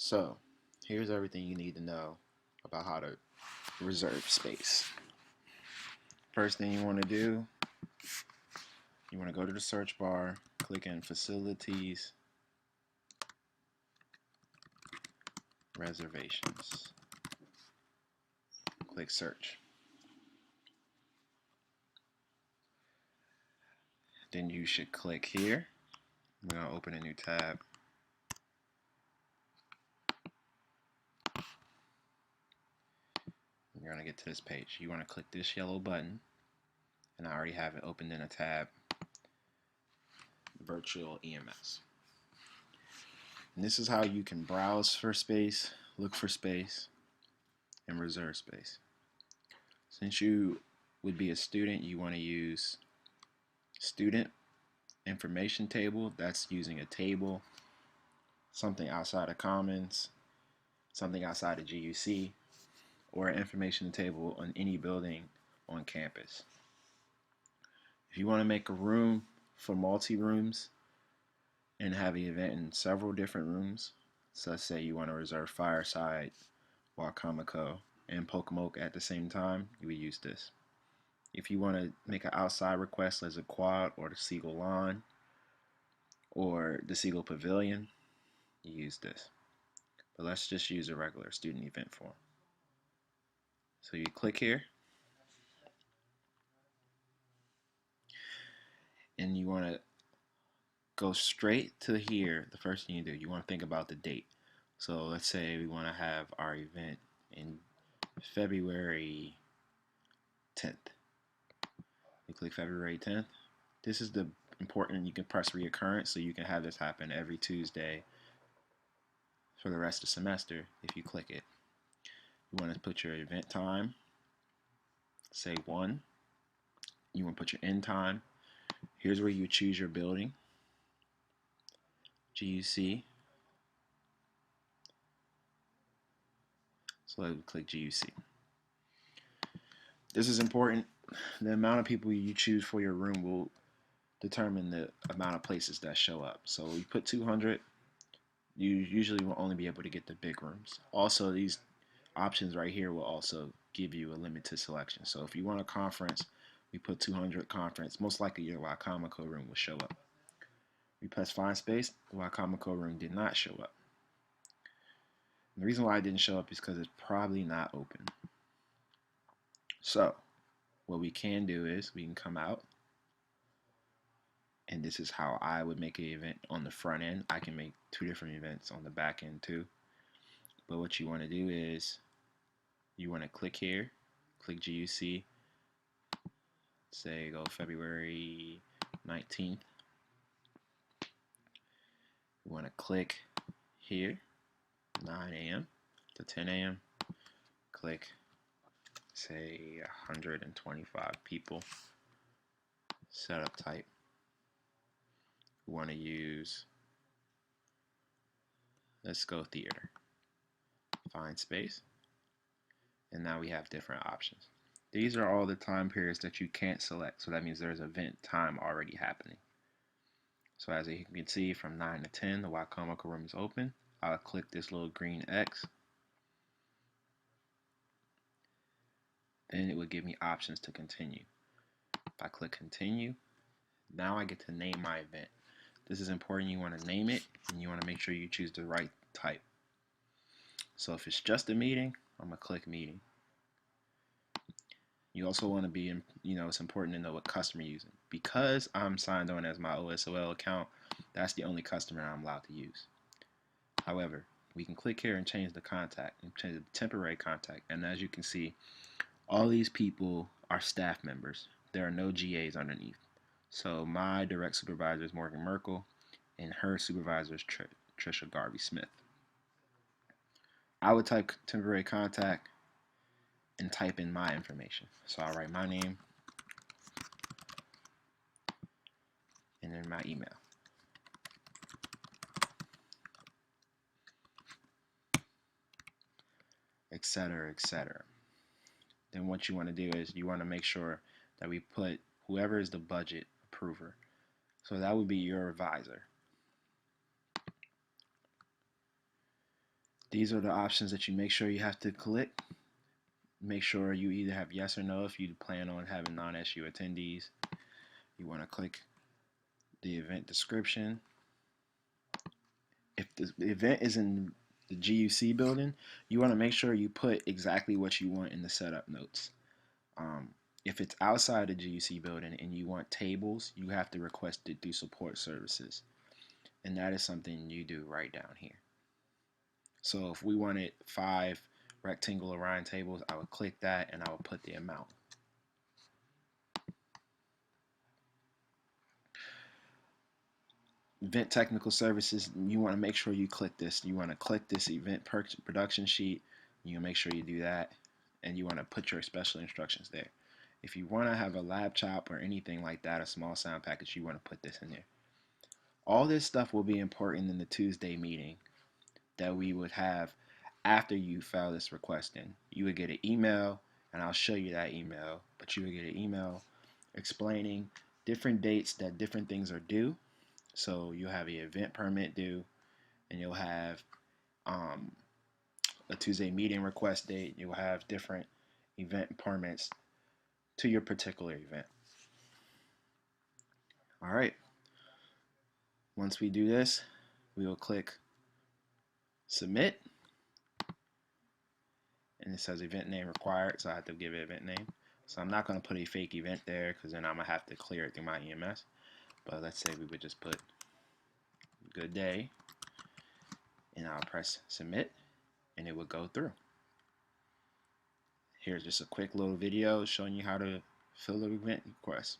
So, here's everything you need to know about how to reserve space. First thing you want to do, you want to go to the search bar, click in Facilities, Reservations. Click Search. Then you should click here. We're going to open a new tab. You're going to get to this page. You want to click this yellow button, and I already have it opened in a tab, Virtual EMS. And this is how you can browse for space, look for space, and reserve space. Since you would be a student, you want to use student information table. That's using a table, something outside of Commons, something outside of GUC, or an information table on any building on campus. If you want to make a room for multi-rooms and have an event in several different rooms, so let's say you want to reserve Fireside, Wacomico, and Pocomoke at the same time, you would use this. If you want to make an outside request as a quad or the Seagull Lawn or the Seagull Pavilion, you use this. But let's just use a regular student event form. So you click here, and you want to go straight to here. The first thing you do, you want to think about the date. So let's say we want to have our event in February 10th. You click February 10th. This is the important, you can press reoccurrence so you can have this happen every Tuesday for the rest of the semester if you click it. You want to put your event time, say 1. You want to put your end time. Here's where you choose your building, GUC. So I would click GUC. This is important. The amount of people you choose for your room will determine the amount of places that show up. So you put 200, you usually will only be able to get the big rooms. Also, these options right here will also give you a limited selection. So if you want a conference, we put 200 conference. Most likely your Wacomico room will show up. We press find space. The Wacomico room did not show up. And the reason why it didn't show up is because it's probably not open. So what we can do is we can come out, and this is how I would make an event on the front end. I can make 2 different events on the back end too. But what you want to do is you want to click here, click GUC, say go February 19th. You want to click here, 9 a.m. to 10 a.m. Click, say 125 people. Setup type. We want to use, let's go theater. Find space. And now we have different options. These are all the time periods that you can't select. So that means there's event time already happening. So as you can see, from 9 to 10, the Wacomico room is open. I'll click this little green X. Then it would give me options to continue. If I click continue, now I get to name my event. This is important. You want to name it, and you want to make sure you choose the right type. So if it's just a meeting, I'm going to click meeting. You also want to be, it's important to know what customer you're using. Because I'm signed on as my OSOL account, that's the only customer I'm allowed to use. However, we can click here and change the contact, and change the temporary contact. And as you can see, all these people are staff members. There are no GAs underneath. So my direct supervisor is Morgan Merkel, and her supervisor is Trisha Garvey Smith. I would type temporary contact and type in my information. So I'll write my name and then my email. Etc., etc. Then what you want to do is you want to make sure that we put whoever is the budget approver. So that would be your advisor. These are the options that you make sure you have to click. Make sure you either have yes or no if you plan on having non-SU attendees. You want to click the event description. If the event is in the GUC building, you want to make sure you put exactly what you want in the setup notes. If it's outside the GUC building and you want tables, you have to request it through support services. And that is something you do right down here. So if we wanted 5 rectangle Orion tables, I would click that and I would put the amount. Event technical services, you want to make sure you click this. You want to click this event production sheet. You make sure you do that, and you want to put your special instructions there. If you want to have a laptop or anything like that, a small sound package, you want to put this in there. All this stuff will be important in the Tuesday meeting that we would have after you file this request in. You would get an email, and I'll show you that email, but you would get an email explaining different dates that different things are due. So you'll have an event permit due, and you'll have a Tuesday meeting request date. You'll have different event permits to your particular event. All right. Once we do this, we will click submit, and it says event name required, so I have to give it event name. So I'm not going to put a fake event there because then I'm going to have to clear it through my EMS. But let's say we would just put good day, and I'll press submit, and it will go through. Here's just a quick little video showing you how to fill the event request.